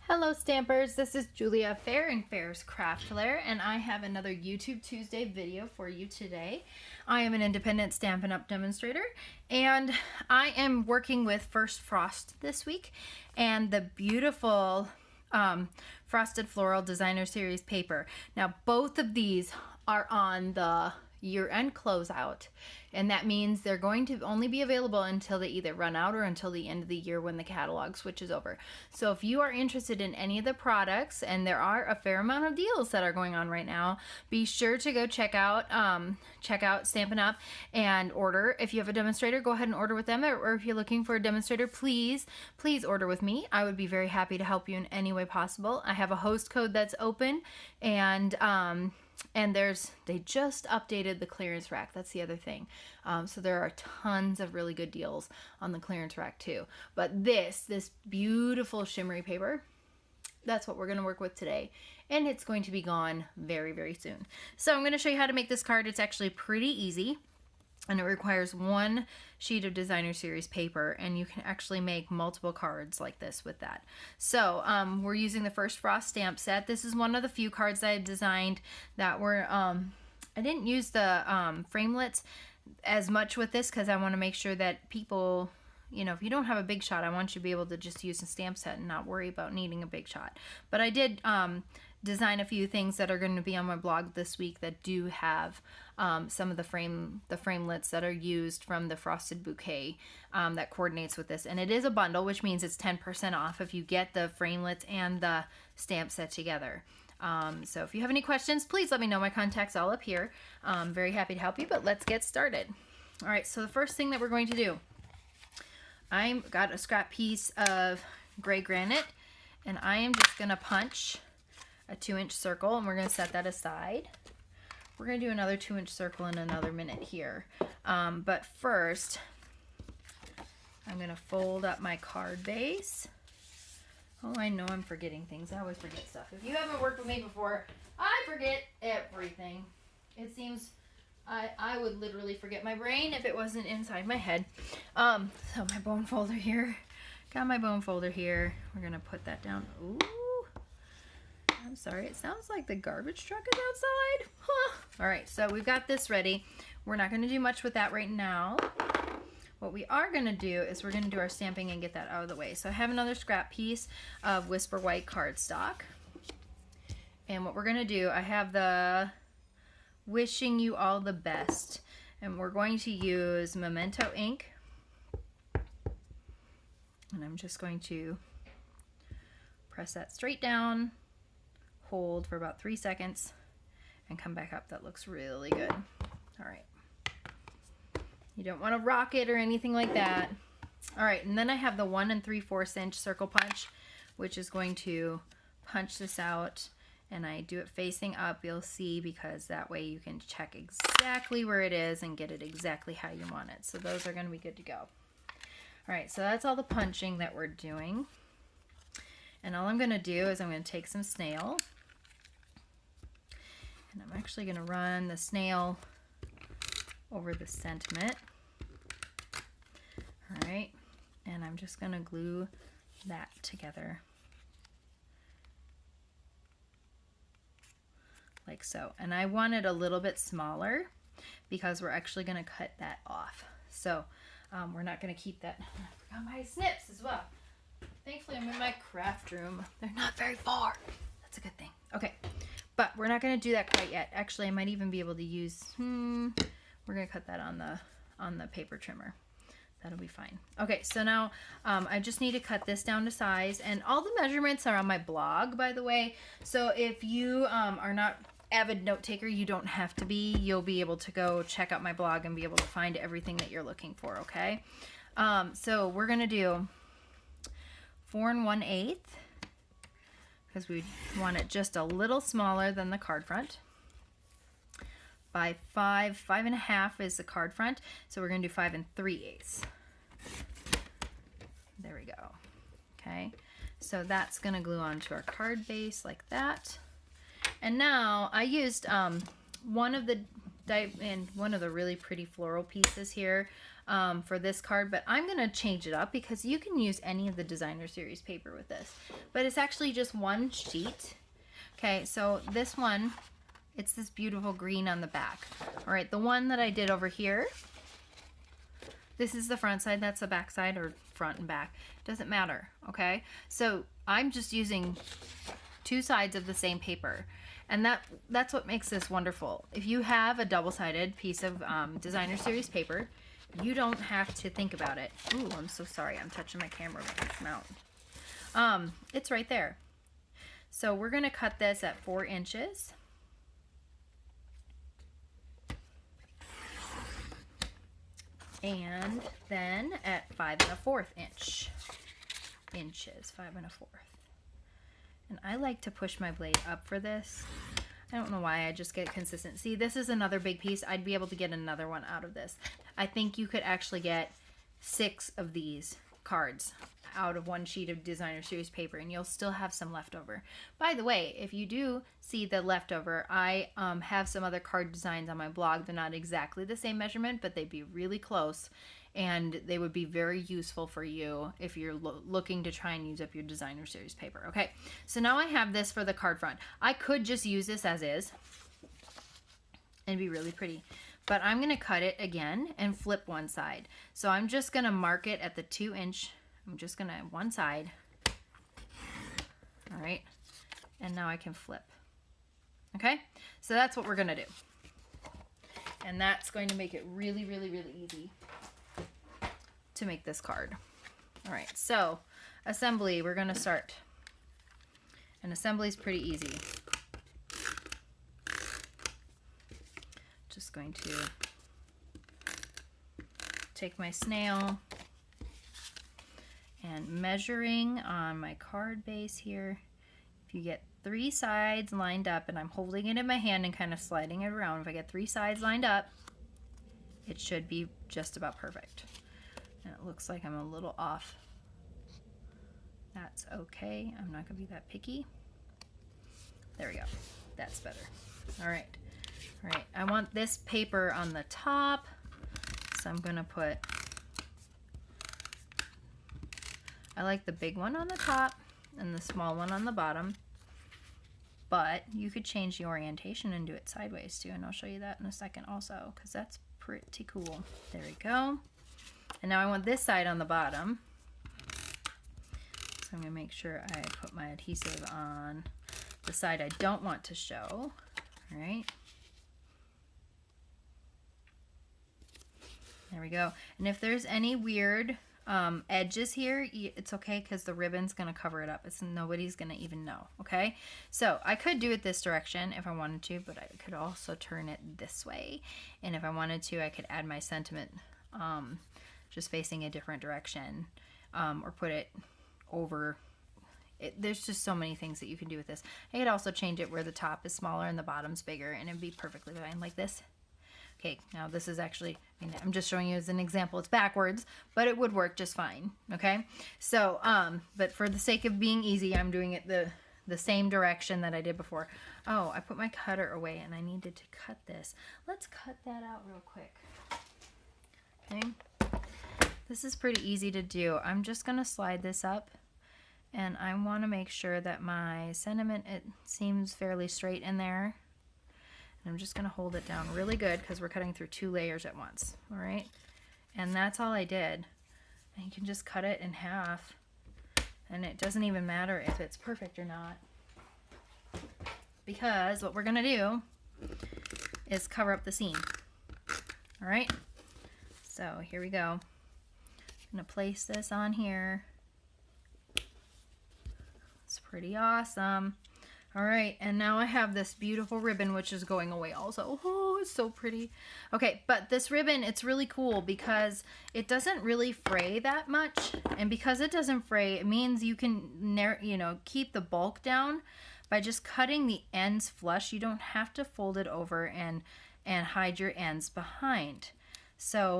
Hello Stampers, this is Julia Fair and Fair's Craft Lair, and I have another YouTube Tuesday video for you today. I am an independent Stampin' Up! Demonstrator, and I am working with First Frost this week, and the beautiful Frosted Floral Designer Series paper. Now both of these are on the year-end closeout, and that means they're going to only be available until they either run out or until the end of the year when the catalog switches over. So if you are interested in any of the products, and there are a fair amount of deals that are going on right now, be sure to go check out Stampin' Up! And order. If you have a demonstrator, go ahead and order with them, or if you're looking for a demonstrator, please order with me. I would be very happy to help you in any way possible. I have a host code that's open, and they just updated the clearance rack. That's the other thing. So there are tons of really good deals on the clearance rack too. But this beautiful shimmery paper, that's what we're going to work with today. And it's going to be gone very, very soon. So I'm going to show you how to make this card. It's actually pretty easy. And it requires one sheet of Designer Series paper, and you can actually make multiple cards like this with that. So we're using the First Frost stamp set. This is one of the few cards I designed that were, I didn't use the framelits as much with this because I want to make sure that people, you know, if you don't have a big shot, I want you to be able to just use a stamp set and not worry about needing a big shot. But I did design a few things that are going to be on my blog this week that do have some of the framelits that are used from the Frosted Bouquet that coordinates with this. And it is a bundle, which means it's 10% off if you get the framelits and the stamp set together. So if you have any questions, please let me know. My contact's all up here. I'm very happy to help you, but let's get started. All right, so the first thing that we're going to do, I've got a scrap piece of gray granite, and I am just going to punch a 2-inch circle, and we're going to set that aside. We're going to do another 2-inch circle in another minute here. But first, I'm going to fold up my card base. Oh, I know I'm forgetting things. I always forget stuff. If you haven't worked with me before, I forget everything. It seems I would literally forget my brain if it wasn't inside my head. So my bone folder here. Got my bone folder here. We're going to put that down. Ooh. I'm sorry, it sounds like the garbage truck is outside. Huh. All right, so we've got this ready. We're not going to do much with that right now. What we are going to do is we're going to do our stamping and get that out of the way. So I have another scrap piece of Whisper White cardstock. And what we're going to do, I have the Wishing You All the Best. And we're going to use Memento ink. And I'm just going to press that straight down. Hold for about 3 seconds and come back up. That looks really good. All right. You don't want to rock it or anything like that. All right, and then I have the 1 3/4 inch circle punch, which is going to punch this out, and I do it facing up, you'll see, because that way you can check exactly where it is and get it exactly how you want it. So those are going to be good to go. All right, so that's all the punching that we're doing. And all I'm going to do is I'm going to take some snail. And I'm actually going to run the snail over the sentiment. All right, and I'm just going to glue that together like so. And I want it a little bit smaller because we're actually going to cut that off. So we're not going to keep that. I forgot my snips as well. Thankfully, I'm in my craft room. They're not very far. That's a good thing. Okay. But we're not going to do that quite yet. Actually, I might even be able to use, we're going to cut that on the paper trimmer. That'll be fine. Okay, so now I just need to cut this down to size, and all the measurements are on my blog, by the way. So if you are not avid note taker, you don't have to be. You'll be able to go check out my blog and be able to find everything that you're looking for, okay? So we're going to do 4 1/8. Because we want it just a little smaller than the card front. By 5.5 is the card front, so we're going to do 5 3/8. There we go. Okay, so that's going to glue onto our card base like that. And now I used one of the really pretty floral pieces here. for this card, but I'm going to change it up because you can use any of the designer series paper with this. But it's actually just one sheet. Okay, so this one, it's this beautiful green on the back. All right, the one that I did over here, this is the front side, that's the back side, or front and back. Doesn't matter, okay? So I'm just using two sides of the same paper. And that's what makes this wonderful. If you have a double-sided piece of designer series paper, you don't have to think about it. Ooh, I'm so sorry. I'm touching my camera when I come out. It's right there. So we're going to cut this at 4 inches. And then at 5 1/4 inches, 5 1/4. And I like to push my blade up for this. I don't know why, I just get consistent. See, this is another big piece. I'd be able to get another one out of this. I think you could actually get 6 of these cards out of one sheet of designer series paper, and you'll still have some left over. By the way, if you do see the leftover, I have some other card designs on my blog. They're not exactly the same measurement, but they'd be really close, and they would be very useful for you if you're looking to try and use up your designer series paper. Okay, so now I have this for the card front. I could just use this as is and be really pretty, but I'm going to cut it again and flip one side. So I'm just going to mark it at the 2 inch. I'm just going to one side. All right, and now I can flip. Okay, so that's what we're going to do. And that's going to make it really, really, really easy to make this card. All right, so assembly, we're going to start. And assembly is pretty easy. Just going to take my snail and measuring on my card base here. If you get 3 sides lined up, and I'm holding it in my hand and kind of sliding it around, if I get 3 sides lined up, it should be just about perfect. And it looks like I'm a little off. That's okay. I'm not going to be that picky. There we go. That's better. All right. All right. I want this paper on the top, so I'm going to put, I like the big one on the top and the small one on the bottom, but you could change the orientation and do it sideways too, and I'll show you that in a second also, because that's pretty cool. There we go. And now I want this side on the bottom. So I'm going to make sure I put my adhesive on the side I don't want to show. All right. There we go. And if there's any weird edges here, it's okay, because the ribbon's going to cover it up. Nobody's going to even know. Okay. So I could do it this direction if I wanted to, but I could also turn it this way. And if I wanted to, I could add my sentiment just facing a different direction, or put it over. There's just so many things that you can do with this. I could also change it where the top is smaller and the bottom's bigger, and it'd be perfectly fine like this. Okay, now this is actually, I'm just showing you as an example. It's backwards, but it would work just fine. Okay, so but for the sake of being easy, I'm doing it the same direction that I did before. Oh, I put my cutter away and I needed to cut this. Let's cut that out real quick. Okay, this is pretty easy to do. I'm just gonna slide this up, and I want to make sure that my sentiment, it seems fairly straight in there. And I'm just going to hold it down really good, because we're cutting through 2 layers at once. All right. And that's all I did. And you can just cut it in half, and it doesn't even matter if it's perfect or not, because what we're going to do is cover up the seam. All right. So here we go. I'm going to place this on here. It's pretty awesome. All right, and now I have this beautiful ribbon, which is going away also. Oh, it's so pretty. Okay, but this ribbon, it's really cool because it doesn't really fray that much. And because it doesn't fray, it means you can, keep the bulk down by just cutting the ends flush. You don't have to fold it over and hide your ends behind. So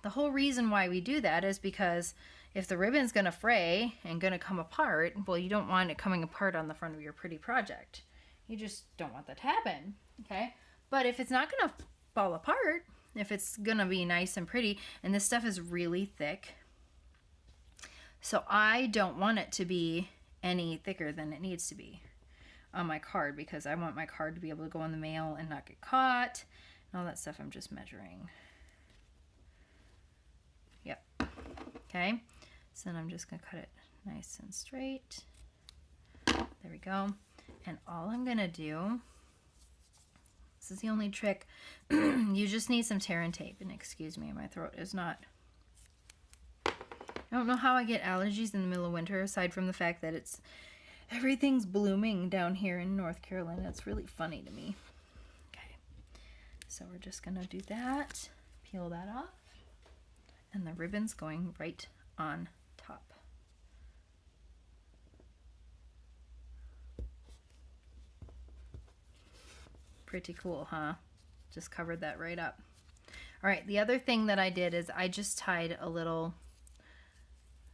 the whole reason why we do that is because if the ribbon's going to fray and going to come apart, well, you don't want it coming apart on the front of your pretty project. You just don't want that to happen, okay? But if it's not going to fall apart, if it's gonna be nice and pretty. And this stuff is really thick, so I don't want it to be any thicker than it needs to be on my card, because I want my card to be able to go in the mail and not get caught and all that stuff. I'm just measuring. Yep. Okay, so then I'm just gonna cut it nice and straight. There we go. And all I'm gonna do, this is the only trick, you just need some tear and tape. And excuse me, my throat is not, I don't know how I get allergies in the middle of winter, aside from the fact that everything's blooming down here in North Carolina. It's really funny to me. Okay, so we're just gonna do that, peel that off, and the ribbon's going right on top. Pretty cool, huh? Just covered that right up. All right, the other thing that I did is I just tied a little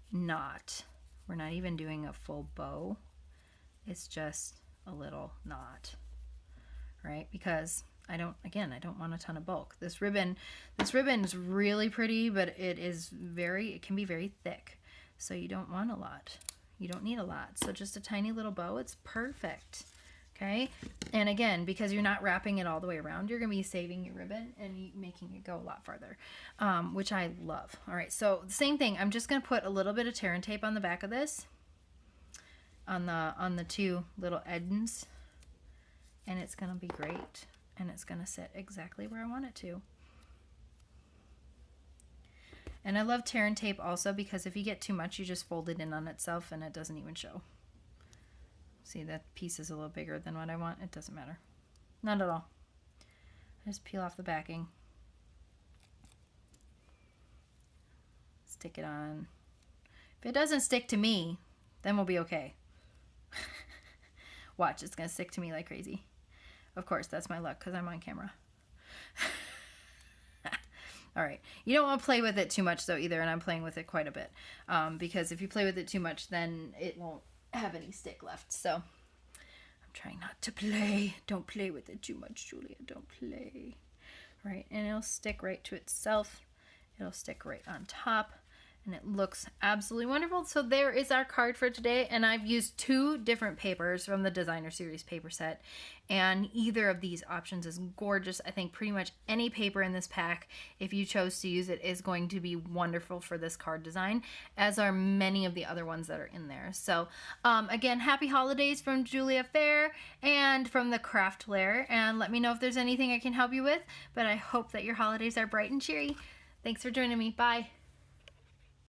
knot. We're not even doing a full bow. It's just a little knot, right? Because I don't want a ton of bulk. This ribbon is really pretty, but it can be very thick. So you don't want a lot. You don't need a lot. So just a tiny little bow, it's perfect. Okay, and again, because you're not wrapping it all the way around, you're going to be saving your ribbon and making it go a lot farther, which I love. All right, so the same thing. I'm just going to put a little bit of tear and tape on the back of this, on the two little ends, and it's going to be great, and it's going to sit exactly where I want it to. And I love tear and tape also because if you get too much, you just fold it in on itself and it doesn't even show. See, that piece is a little bigger than what I want. It doesn't matter. Not at all. Just peel off the backing. Stick it on. If it doesn't stick to me, then we'll be okay. Watch, it's going to stick to me like crazy. Of course, that's my luck because I'm on camera. All right. You don't want to play with it too much though either, and I'm playing with it quite a bit. Because if you play with it too much, then it won't have any stick left. So I'm trying not to play. Don't play with it too much, Julia. Don't play. All right, and it'll stick right to itself. It'll stick right on top, and it looks absolutely wonderful. So there is our card for today, and I've used 2 different papers from the Designer Series paper set, and either of these options is gorgeous. I think pretty much any paper in this pack, if you chose to use it, is going to be wonderful for this card design, as are many of the other ones that are in there. So again, happy holidays from Julia Fair and from the Craft Lair, and let me know if there's anything I can help you with, but I hope that your holidays are bright and cheery. Thanks for joining me. Bye.